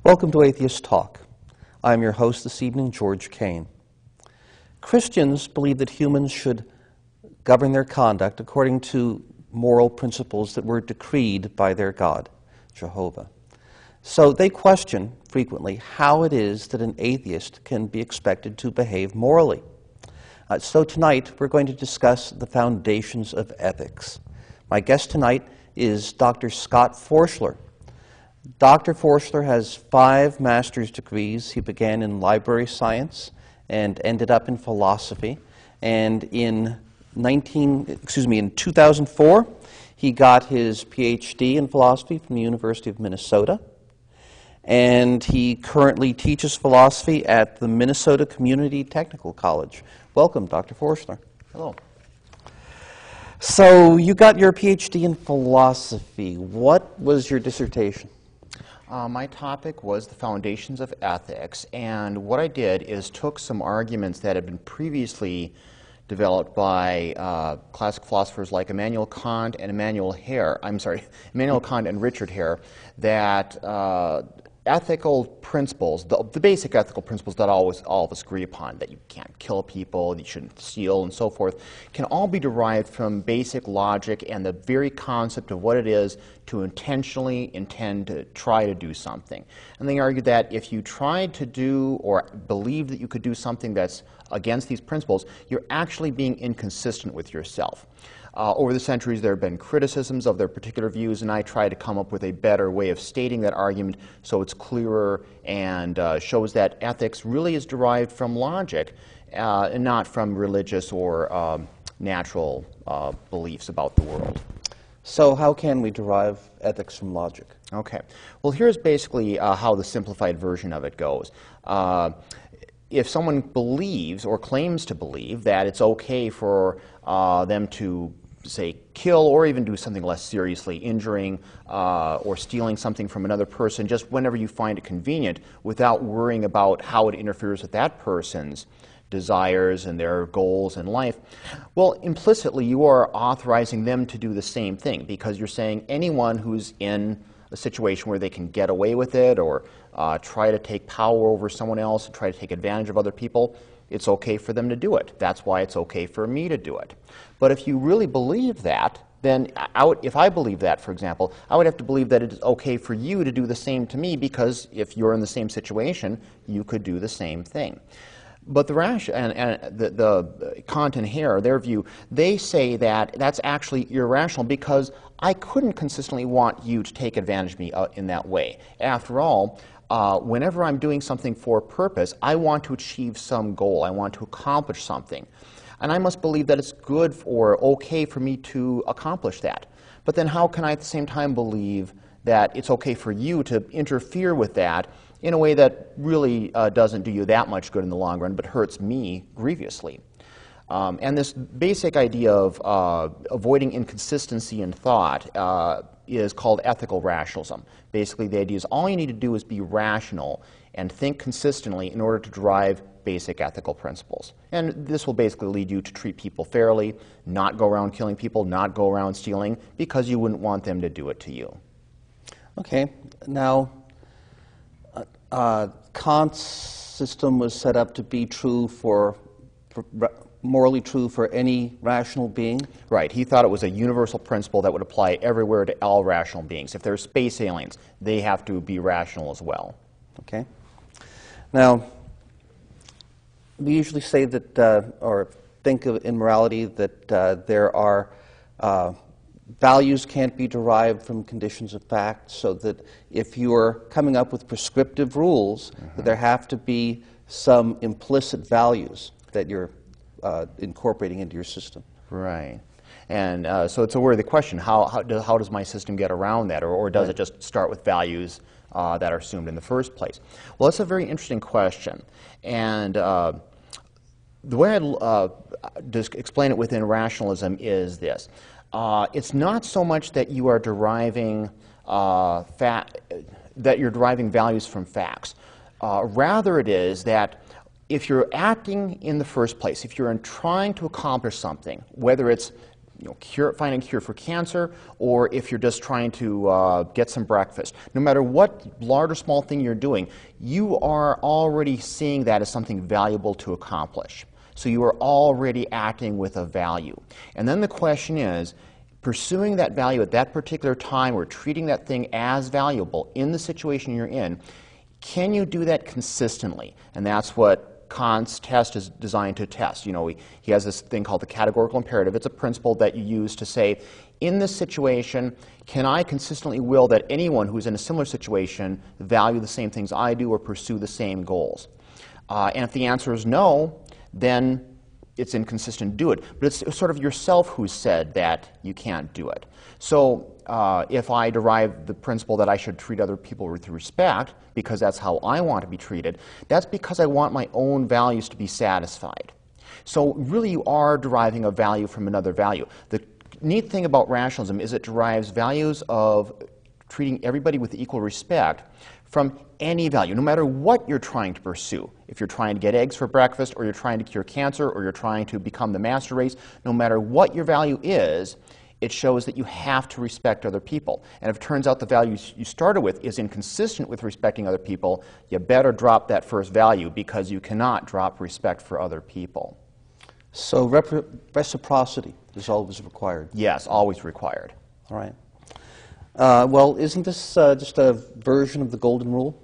Welcome to Atheist Talk. I'm your host this evening, George Kane. Christians believe that humans should govern their conduct according to moral principles that were decreed by their God, Jehovah. So they question frequently how it is that an atheist can be expected to behave morally. So tonight we're going to discuss the foundations of ethics. My guest tonight is Dr. Scott Forschler. Dr. Forschler has 5 master's degrees. He began in library science and ended up in philosophy. And in 2004, he got his PhD in philosophy from the University of Minnesota. And he currently teaches philosophy at the Minnesota Community Technical College. Welcome, Dr. Forschler. Hello. So you got your PhD in philosophy. What was your dissertation? My topic was the foundations of ethics, and what I did is took some arguments that had been previously developed by classic philosophers like Immanuel Kant and Richard Hare, that ethical principles, the basic ethical principles that all of us agree upon, that you can't kill people, you shouldn't steal, and so forth, can all be derived from basic logic and the very concept of what it is to intentionally intend to try to do something. And they argued that if you tried to do or believe that you could do something that's against these principles, you're actually being inconsistent with yourself. Over the centuries, there have been criticisms of their particular views, and I try to come up with a better way of stating that argument so it's clearer and shows that ethics really is derived from logic and not from religious or natural beliefs about the world. So how can we derive ethics from logic? Okay. Well, here's basically how the simplified version of it goes. If someone believes or claims to believe that it's okay for them to, say, kill or even do something less seriously, injuring or stealing something from another person just whenever you find it convenient without worrying about how it interferes with that person's desires and their goals in life, well, implicitly you are authorizing them to do the same thing, because you're saying anyone who's in a situation where they can get away with it or try to take power over someone else and try to take advantage of other people, it's okay for them to do it. That's why it's okay for me to do it. But if you really believe that, then if I believe that, for example, I would have to believe that it is okay for you to do the same to me, because if you're in the same situation, you could do the same thing. But the Kant and Hare, their view, they say that that's actually irrational because I couldn't consistently want you to take advantage of me in that way. After all, whenever I'm doing something for a purpose, I want to achieve some goal. I want to accomplish something. And I must believe that it's good or okay for me to accomplish that. But then how can I at the same time believe that it's okay for you to interfere with that in a way that really doesn't do you that much good in the long run, but hurts me grievously? And this basic idea of avoiding inconsistency in thought is called ethical rationalism. Basically, the idea is all you need to do is be rational and think consistently in order to derive basic ethical principles. And this will basically lead you to treat people fairly, not go around killing people, not go around stealing, because you wouldn't want them to do it to you. Okay. Now, Kant's system was set up to be true morally true for any rational being? Right. He thought it was a universal principle that would apply everywhere to all rational beings. If they're space aliens, they have to be rational as well. Okay. Now, we usually say that, or think of in morality, that there are values can't be derived from conditions of fact, so that if you're coming up with prescriptive rules, that there have to be some implicit values that you're incorporating into your system. Right. And so it's a worthy question. How does my system get around that? Or does it just start with values that are assumed in the first place? Well, that's a very interesting question. And the way I'd just explain it within rationalism is this. It's not so much that you are deriving values from facts. Rather, it is that if you're acting in the first place, if you're trying to accomplish something, whether it's find a cure for cancer, or if you're just trying to get some breakfast. No matter what large or small thing you're doing, you are already seeing that as something valuable to accomplish. So you are already acting with a value. And then the question is, pursuing that value at that particular time or treating that thing as valuable in the situation you're in, can you do that consistently? And that's what Kant's test is designed to test. He has this thing called the categorical imperative. It's a principle that you use to say, in this situation, can I consistently will that anyone who's in a similar situation value the same things I do or pursue the same goals? And if the answer is no, then it's inconsistent to do it. But it's sort of yourself who said that you can't do it. So if I derive the principle that I should treat other people with respect, because that's how I want to be treated, that's because I want my own values to be satisfied. So really you are deriving a value from another value. The neat thing about rationalism is it derives values of treating everybody with equal respect from any value, no matter what you're trying to pursue. If you're trying to get eggs for breakfast, or you're trying to cure cancer, or you're trying to become the master race, no matter what your value is, it shows that you have to respect other people. And if it turns out the value you started with is inconsistent with respecting other people, you better drop that first value, because you cannot drop respect for other people. So reciprocity is always required? Yes, always required. All right. Well, isn't this just a version of the golden rule?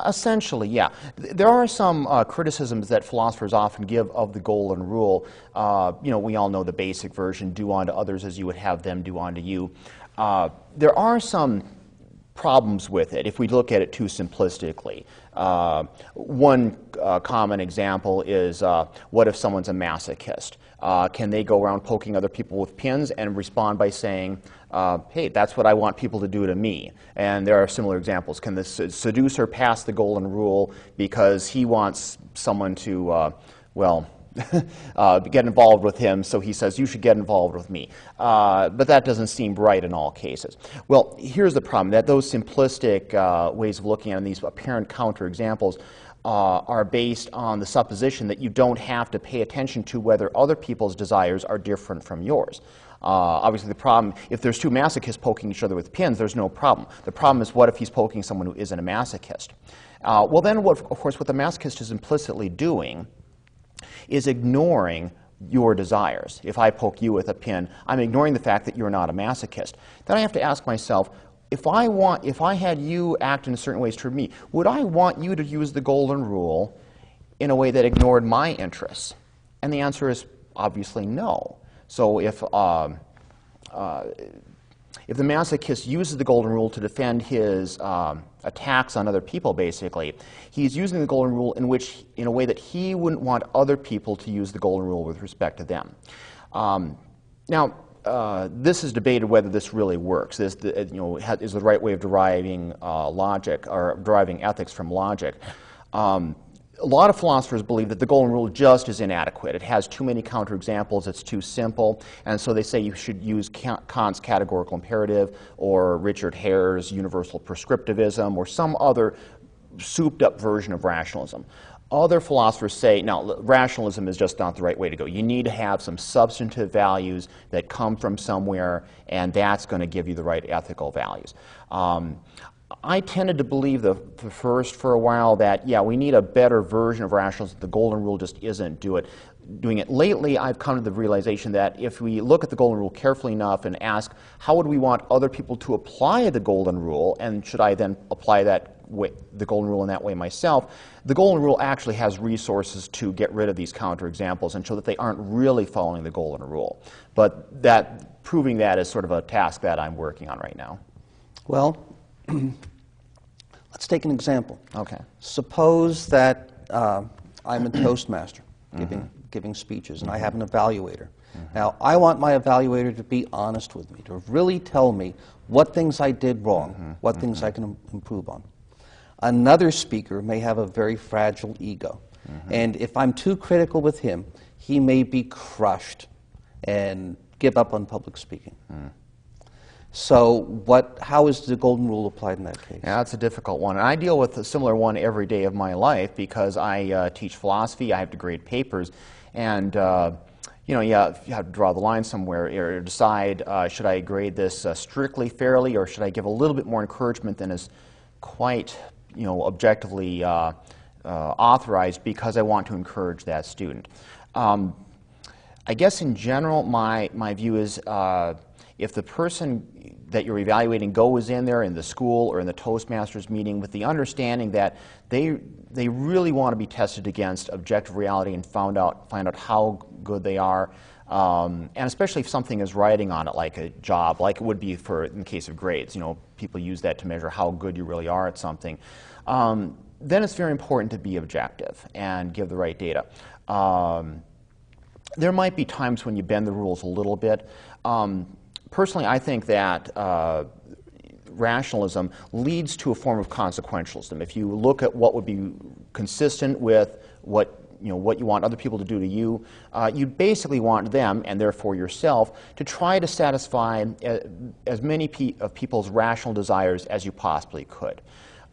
Essentially, yeah. There are some criticisms that philosophers often give of the golden rule. We all know the basic version, do unto others as you would have them do unto you. There are some problems with it if we look at it too simplistically. One common example is, what if someone's a masochist? Can they go around poking other people with pins and respond by saying, hey, that's what I want people to do to me? And there are similar examples. Can the seducer pass the golden rule because he wants someone to, get involved with him, so he says, you should get involved with me. But that doesn't seem right in all cases. Well, here's the problem, that those simplistic ways of looking at it, and these apparent counterexamples, are based on the supposition that you don't have to pay attention to whether other people's desires are different from yours. Obviously, the problem, if there's two masochists poking each other with pins, there's no problem. The problem is, what if he's poking someone who isn't a masochist? Well, then, of course, what the masochist is implicitly doing is ignoring your desires. If I poke you with a pin, I'm ignoring the fact that you're not a masochist. Then I have to ask myself, if I had you act in certain ways toward me, would I want you to use the golden rule in a way that ignored my interests? And the answer is obviously no. So if the masochist uses the golden rule to defend his attacks on other people, basically, he's using the golden rule in a way that he wouldn't want other people to use the golden rule with respect to them. This is debated whether this really works. This is the right way of deriving logic, or deriving ethics from logic. A lot of philosophers believe that the golden rule just is inadequate. It has too many counterexamples, it's too simple, and so they say you should use Kant's categorical imperative, or Richard Hare's universal prescriptivism, or some other souped-up version of rationalism. Other philosophers say, no, rationalism is just not the right way to go. You need to have some substantive values that come from somewhere, and that's going to give you the right ethical values. I tended to believe the first for a while, that, yeah, we need a better version of rationalism. The golden rule just isn't doing it. Lately, I've come to the realization that if we look at the golden rule carefully enough and ask, how would we want other people to apply the golden rule, and should I then apply the golden rule in that way myself, the golden rule actually has resources to get rid of these counterexamples and show that they aren't really following the golden rule. But proving that is sort of a task that I'm working on right now. Well, let's take an example. Okay. Suppose that I'm a Toastmaster giving speeches, and I have an evaluator. Now, I want my evaluator to be honest with me, to really tell me what things I did wrong, what things I can improve on. Another speaker may have a very fragile ego, and if I'm too critical with him, he may be crushed and give up on public speaking. So how is the golden rule applied in that case? Yeah, that's a difficult one. And I deal with a similar one every day of my life because I teach philosophy, I have to grade papers, and you know, you have to draw the line somewhere or decide, should I grade this strictly fairly, or should I give a little bit more encouragement than is quite, you know, objectively authorized because I want to encourage that student. I guess in general, my view is if the person that you're evaluating goes in there in the school or in the Toastmasters meeting with the understanding that they really want to be tested against objective reality and find out how good they are, and especially if something is riding on it, like a job, like it would be in the case of grades. You know, people use that to measure how good you really are at something. Then it's very important to be objective and give the right data. There might be times when you bend the rules a little bit. Personally, I think that rationalism leads to a form of consequentialism. If you look at what would be consistent with what you want other people to do to you, you basically want them, and therefore yourself, to try to satisfy as many of people's rational desires as you possibly could.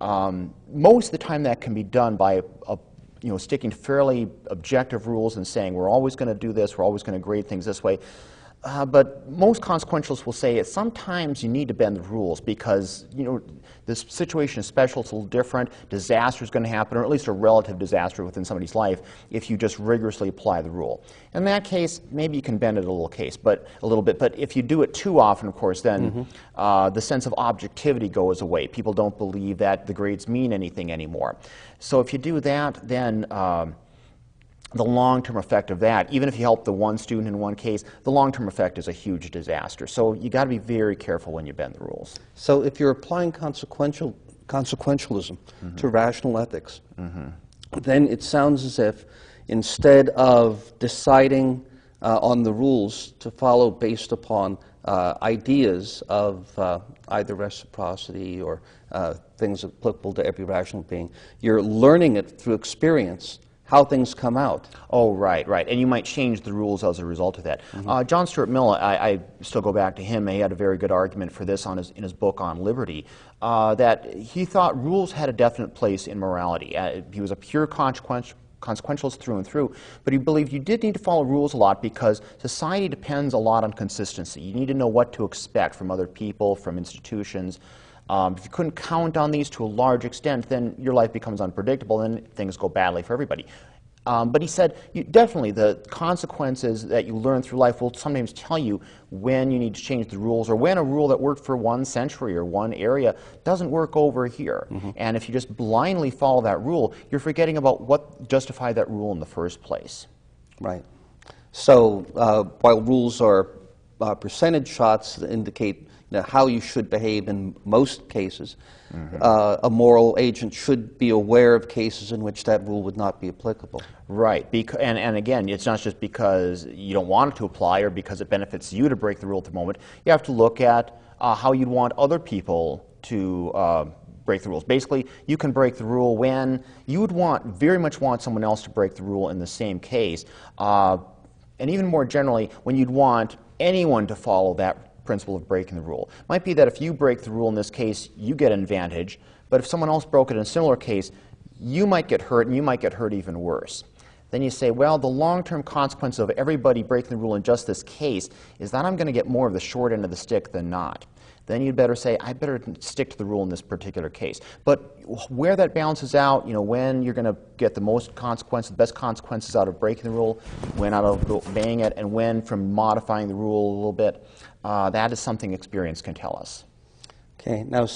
Most of the time that can be done by sticking to fairly objective rules and saying we're always going to do this, we're always going to grade things this way. But most consequentialists will say sometimes you need to bend the rules because, you know, this situation is special, it's a little different, disaster is going to happen, or at least a relative disaster within somebody's life if you just rigorously apply the rule. In that case, maybe you can bend it a little bit, but if you do it too often, of course, then the sense of objectivity goes away. People don't believe that the grades mean anything anymore. So if you do that, then the long-term effect of that, even if you help the one student in one case, the long-term effect is a huge disaster. So you got to be very careful when you bend the rules. So if you're applying consequentialism to rational ethics, then it sounds as if instead of deciding on the rules to follow based upon ideas of either reciprocity or things applicable to every rational being, you're learning it through experience, how things come out. Oh, right. And you might change the rules as a result of that. John Stuart Mill, I still go back to him. He had a very good argument for this in his book on liberty, that he thought rules had a definite place in morality. He was a pure consequentialist through and through, but he believed you did need to follow rules a lot because society depends a lot on consistency. You need to know what to expect from other people, from institutions. If you couldn't count on these to a large extent, then your life becomes unpredictable and things go badly for everybody. But he said, definitely the consequences that you learn through life will sometimes tell you when you need to change the rules or when a rule that worked for one century or one area doesn't work over here. And if you just blindly follow that rule, you're forgetting about what justified that rule in the first place. Right. So while rules are percentage shots that indicate how you should behave in most cases, a moral agent should be aware of cases in which that rule would not be applicable. Right. And again, it's not just because you don't want it to apply or because it benefits you to break the rule at the moment. You have to look at how you'd want other people to break the rules. Basically, you can break the rule when you would very much want someone else to break the rule in the same case. And even more generally, when you'd want anyone to follow that principle of breaking the rule. It might be that if you break the rule in this case, you get an advantage, but if someone else broke it in a similar case, you might get hurt, and you might get hurt even worse. Then you say, well, the long-term consequence of everybody breaking the rule in just this case is that I'm going to get more of the short end of the stick than not. Then you'd better say, I better stick to the rule in this particular case. But where that balances out, when you're going to get the most consequences, the best consequences out of breaking the rule, when out of obeying it, and when from modifying the rule a little bit, that is something experience can tell us. Okay. Now,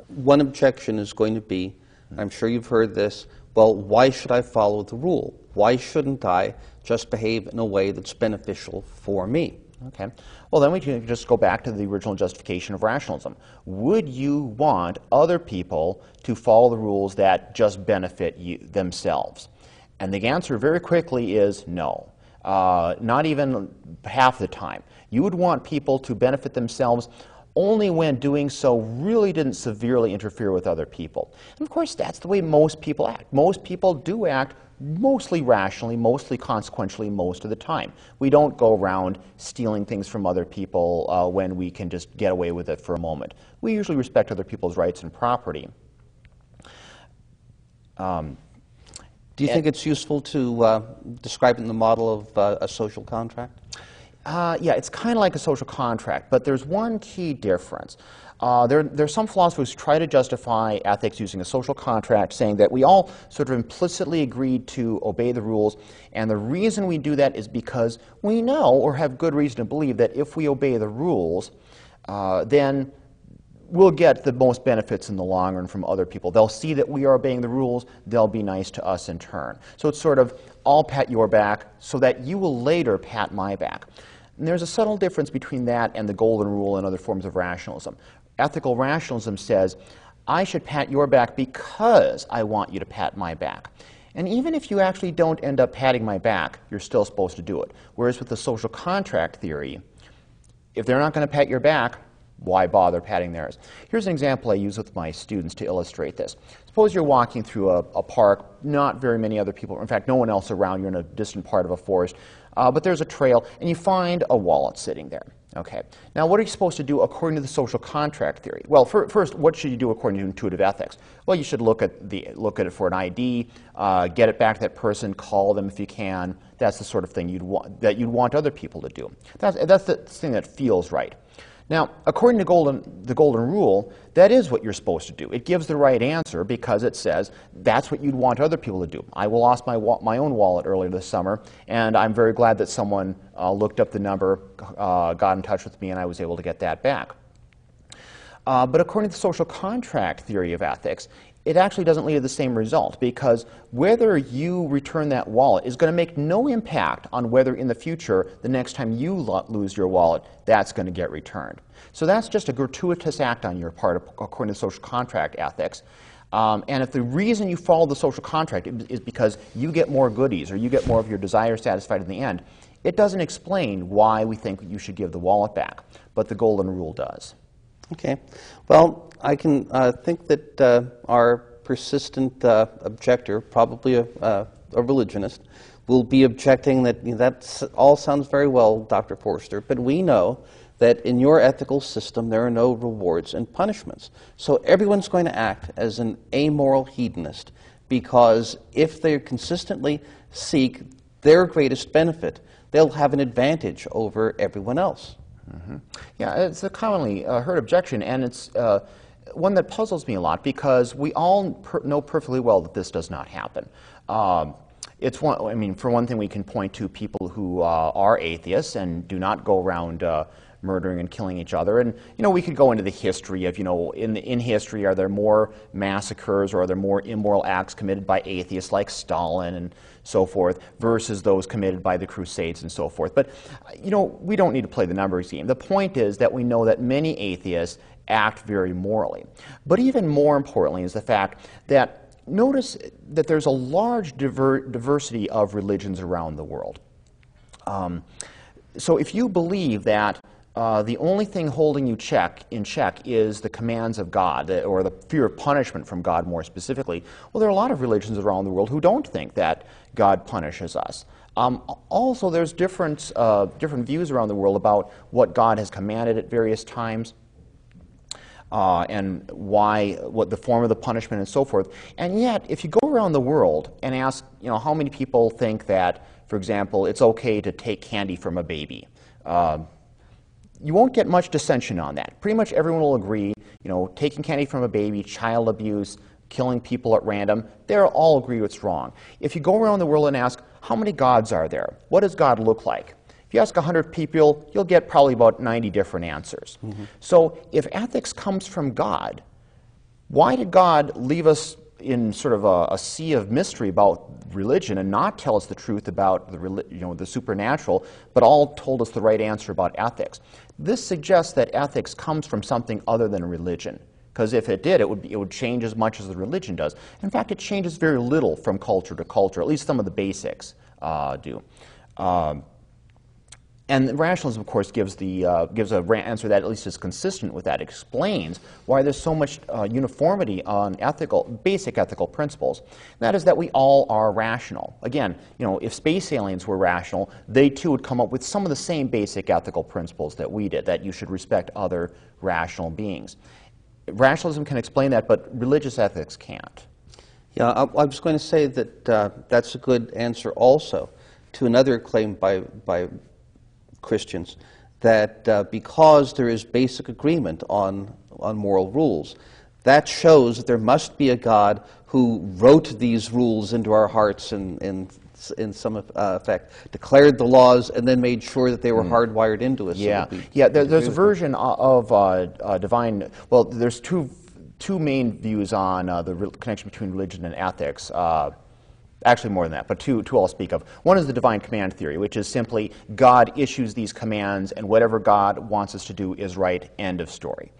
one objection is going to be, I'm sure you've heard this, well, why should I follow the rule? Why shouldn't I just behave in a way that's beneficial for me? Okay. Well, then we can just go back to the original justification of rationalism. Would you want other people to follow the rules that just benefit themselves? And the answer very quickly is no. Not even half the time. You would want people to benefit themselves only when doing so really didn't severely interfere with other people. And of course, that's the way most people act. Most people do act mostly rationally, mostly consequentially most of the time. We don't go around stealing things from other people when we can just get away with it for a moment. We usually respect other people's rights and property. Do you think it's useful to describe it in the model of a social contract? Yeah, it's kind of like a social contract, but there's one key difference. There's some philosophers who try to justify ethics using a social contract, saying that we all sort of implicitly agreed to obey the rules, and the reason we do that is because we know or have good reason to believe that if we obey the rules, then we'll get the most benefits in the long run from other people. They'll see that we are obeying the rules, they'll be nice to us in turn. So it's sort of, I'll pat your back so that you will later pat my back. And there's a subtle difference between that and the golden rule and other forms of rationalism. Ethical rationalism says, I should pat your back because I want you to pat my back. And even if you actually don't end up patting my back, you're still supposed to do it. Whereas with the social contract theory, if they're not going to pat your back, why bother patting theirs? Here's an example I use with my students to illustrate this. Suppose you're walking through a park, not very many other people, in fact, no one else around, you're in a distant part of a forest, but there's a trail, and you find a wallet sitting there. Okay. Now, what are you supposed to do according to the social contract theory? Well, first, what should you do according to intuitive ethics? Well, you should look at it for an ID, get it back to that person, call them if you can. That's the sort of thing you'd want other people to do. That's the thing that feels right. Now, according to the golden rule, that is what you're supposed to do. It gives the right answer because it says that's what you'd want other people to do. I lost my own wallet earlier this summer, and I'm very glad that someone looked up the number, got in touch with me, and I was able to get that back. But according to the social contract theory of ethics, it actually doesn't lead to the same result, because whether you return that wallet is going to make no impact on whether in the future, the next time you lose your wallet, that's going to get returned. So that's just a gratuitous act on your part according to social contract ethics. And if the reason you follow the social contract is because you get more goodies or you get more of your desires satisfied in the end, it doesn't explain why we think you should give the wallet back, but the golden rule does. Okay. Well, I can think that our persistent objector, probably a religionist, will be objecting that that all sounds very well, Dr. Forschler, but we know that in your ethical system there are no rewards and punishments. So everyone's going to act as an amoral hedonist, because if they consistently seek their greatest benefit, they'll have an advantage over everyone else. Mm-hmm. Yeah, it's a commonly heard objection, and it's one that puzzles me a lot, because we all know perfectly well that this does not happen. It's one. I mean, for one thing, we can point to people who are atheists and do not go around murdering and killing each other, and we could go into the history of in history, are there more massacres or are there more immoral acts committed by atheists like Stalin and so forth versus those committed by the Crusades and so forth. But we don't need to play the numbers game. The point is that we know that many atheists act very morally. But even more importantly is the fact that notice that there's a large diversity of religions around the world. So if you believe that the only thing holding you in check is the commands of God, or the fear of punishment from God more specifically, well, there are a lot of religions around the world who don't think that God punishes us. Also, there's different views around the world about what God has commanded at various times, and what the form of the punishment and so forth. And yet, if you go around the world and ask, how many people think that, for example, it's okay to take candy from a baby, you won't get much dissension on that. Pretty much everyone will agree, taking candy from a baby, child abuse, killing people at random, they'll all agree it's wrong. If you go around the world and ask, how many gods are there? What does God look like? If you ask 100 people, you'll get probably about 90 different answers. Mm-hmm. So if ethics comes from God, why did God leave us in sort of a sea of mystery about religion and not tell us the truth about the supernatural, but all told us the right answer about ethics? This suggests that ethics comes from something other than religion, because if it did, it would change as much as the religion does. In fact, it changes very little from culture to culture. At least some of the basics do. And rationalism, of course, gives a answer that at least is consistent with that. It explains why there's so much uniformity on basic ethical principles. And that is that we all are rational. Again, if space aliens were rational, they too would come up with some of the same basic ethical principles that we did, that you should respect other rational beings. Rationalism can explain that, but religious ethics can't. Yeah, I was going to say that that's a good answer also to another claim by Christians that because there is basic agreement on moral rules, that shows that there must be a God who wrote these rules into our hearts in some effect, declared the laws, and then made sure that they were hardwired into us. Yeah, so there's a version of divine, well, there's two main views on the connection between religion and ethics. Actually more than that, but two I'll speak of. One is the divine command theory, which is simply God issues these commands, and whatever God wants us to do is right, end of story.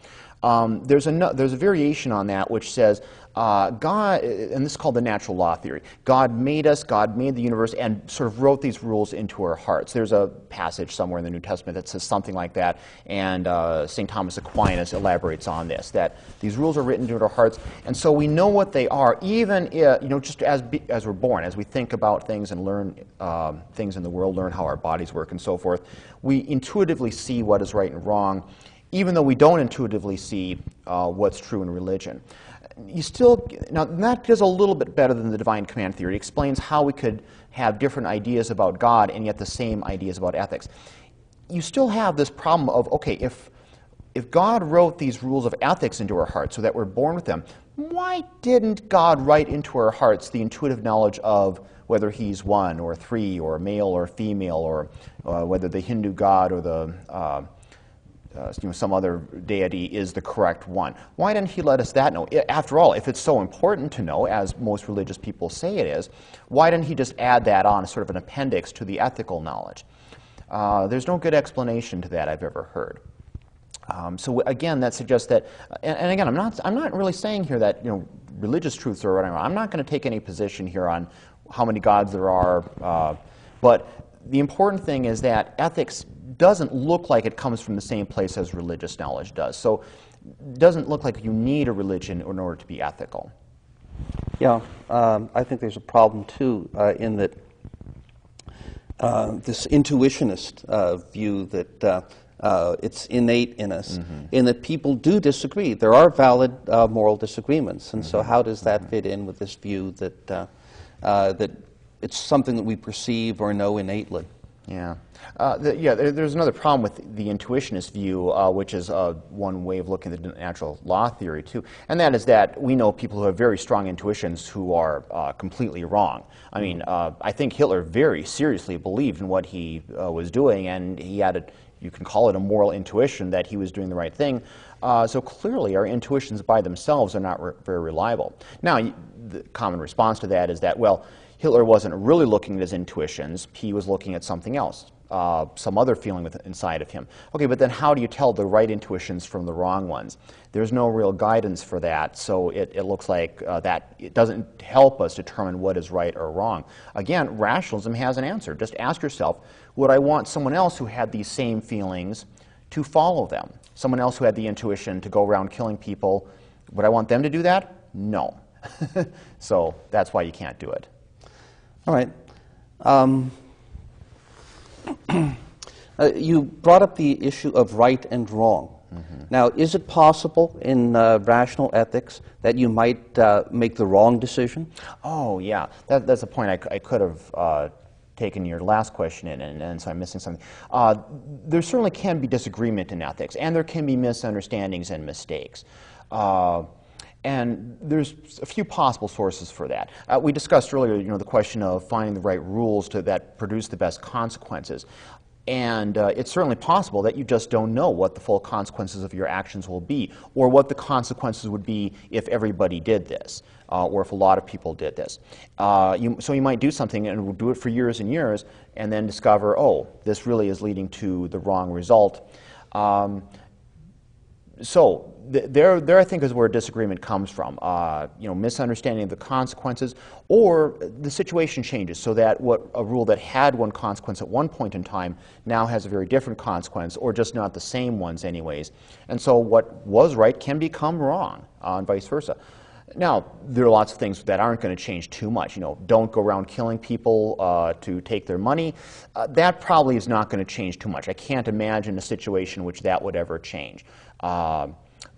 There's a variation on that which says God, and this is called the natural law theory. God made us, God made the universe, and sort of wrote these rules into our hearts. There's a passage somewhere in the New Testament that says something like that, and St. Thomas Aquinas elaborates on this, that these rules are written into our hearts, and so we know what they are, even if, just as we're born, as we think about things and learn things in the world, learn how our bodies work and so forth, we intuitively see what is right and wrong, even though we don't intuitively see what's true in religion. Now that goes a little bit better than the divine command theory. It explains how we could have different ideas about God and yet the same ideas about ethics. You still have this problem of, okay, if God wrote these rules of ethics into our hearts so that we're born with them, why didn't God write into our hearts the intuitive knowledge of whether he's one or three or male or female, or whether the Hindu God or the some other deity is the correct one? Why didn't he let us that know? After all, if it's so important to know, as most religious people say it is, why didn't he just add that on as sort of an appendix to the ethical knowledge? There's no good explanation to that I've ever heard. So again, that suggests that, and again, I'm not really saying here that religious truths are right or wrong. I'm not going to take any position here on how many gods there are, but the important thing is that ethics doesn't look like it comes from the same place as religious knowledge does. So it doesn't look like you need a religion in order to be ethical. Yeah, I think there's a problem too in that this intuitionist view that it's innate in us, in that people do disagree. There are valid moral disagreements, and so how does that fit in with this view that that it's something that we perceive or know innately? Yeah. There's another problem with the intuitionist view, which is one way of looking at the natural law theory, too, and that is that we know people who have very strong intuitions who are completely wrong. I mean, I think Hitler very seriously believed in what he was doing, and he had you can call it a moral intuition that he was doing the right thing. So clearly our intuitions by themselves are not very reliable. Now, the common response to that is that, well, Hitler wasn't really looking at his intuitions, he was looking at something else, some other feeling inside of him. Okay, but then how do you tell the right intuitions from the wrong ones? There's no real guidance for that, so it looks like that it doesn't help us determine what is right or wrong. Again, rationalism has an answer. Just ask yourself, would I want someone else who had these same feelings to follow them? Someone else who had the intuition to go around killing people, would I want them to do that? No. So that's why you can't do it. All right. You brought up the issue of right and wrong. Now, is it possible in rational ethics that you might make the wrong decision? Oh, yeah. That's a point I could have taken your last question in, and so I'm missing something. There certainly can be disagreement in ethics, and there can be misunderstandings and mistakes. And there's a few possible sources for that. We discussed earlier, the question of finding the right rules that produce the best consequences. And it's certainly possible that you just don't know what the full consequences of your actions will be, or what the consequences would be if everybody did this, or if a lot of people did this. So you might do something and do it for years and years, and then discover, oh, this really is leading to the wrong result. So there I think is where disagreement comes from. Misunderstanding of the consequences, or the situation changes so that a rule that had one consequence at one point in time now has a very different consequence, or just not the same ones anyways. And so what was right can become wrong, and vice versa. Now, there are lots of things that aren't going to change too much. Don't go around killing people to take their money. That probably is not going to change too much. I can't imagine a situation in which that would ever change.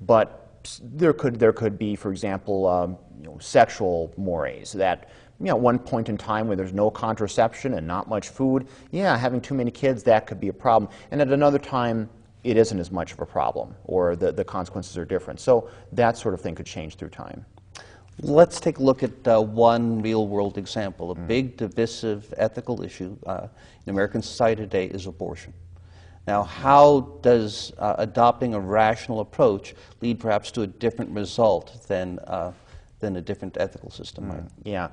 But there could be, for example, sexual mores. That at one point in time where there's no contraception and not much food, yeah, having too many kids, that could be a problem. And at another time, it isn't as much of a problem, or the consequences are different. So that sort of thing could change through time. Let's take a look at one real-world example. A big, divisive ethical issue in American society today is abortion. Now, how does adopting a rational approach lead perhaps to a different result than a different ethical system might? Yeah.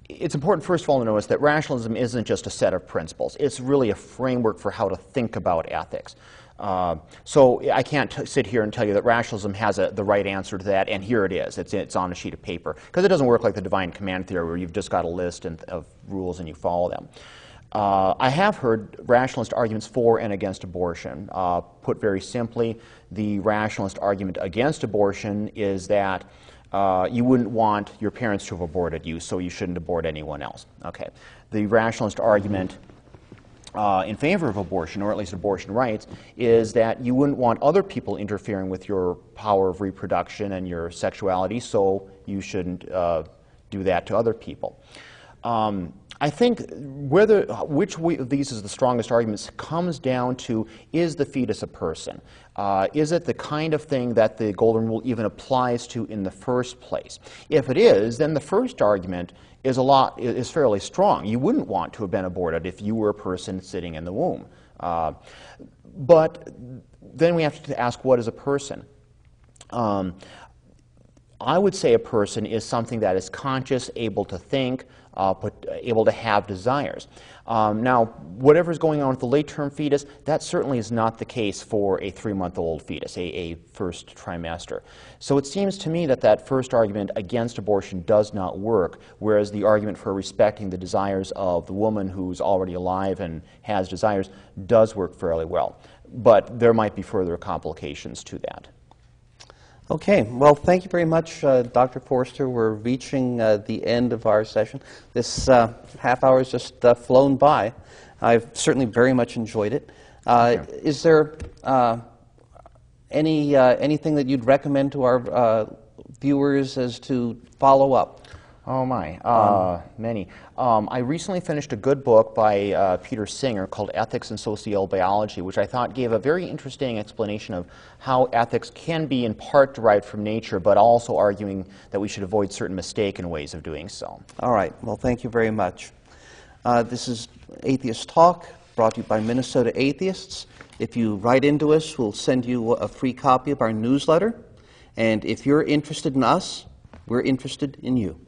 It's important, first of all, to notice that rationalism isn't just a set of principles. It's really a framework for how to think about ethics. So I can't sit here and tell you that rationalism has the right answer to that, and here it is. It's on a sheet of paper. Because it doesn't work like the divine command theory, where you've just got a list of rules and you follow them. I have heard rationalist arguments for and against abortion. Put very simply, the rationalist argument against abortion is that you wouldn't want your parents to have aborted you, so you shouldn't abort anyone else. Okay. The rationalist argument in favor of abortion, or at least abortion rights, is that you wouldn't want other people interfering with your power of reproduction and your sexuality, so you shouldn't do that to other people. I think which of these is the strongest arguments comes down to, is the fetus a person? Is it the kind of thing that the Golden Rule even applies to in the first place? If it is, then the first argument is fairly strong. You wouldn't want to have been aborted if you were a person sitting in the womb. But then we have to ask, what is a person? I would say a person is something that is conscious, able to think, able to have desires. Now, whatever's going on with the late-term fetus, that certainly is not the case for a 3-month-old fetus, a first trimester. So it seems to me that that first argument against abortion does not work, whereas the argument for respecting the desires of the woman who's already alive and has desires does work fairly well. But there might be further complications to that. Okay, well, thank you very much, Dr. Forschler. We're reaching the end of our session. This half hour has just flown by. I've certainly very much enjoyed it. Is there anything that you'd recommend to our viewers as to follow up? Oh my, many. I recently finished a good book by Peter Singer called Ethics and Sociobiology, which I thought gave a very interesting explanation of how ethics can be in part derived from nature, but also arguing that we should avoid certain mistaken ways of doing so. All right. Well, thank you very much. This is Atheist Talk, brought to you by Minnesota Atheists. If you write into us, we'll send you a free copy of our newsletter. And if you're interested in us, we're interested in you.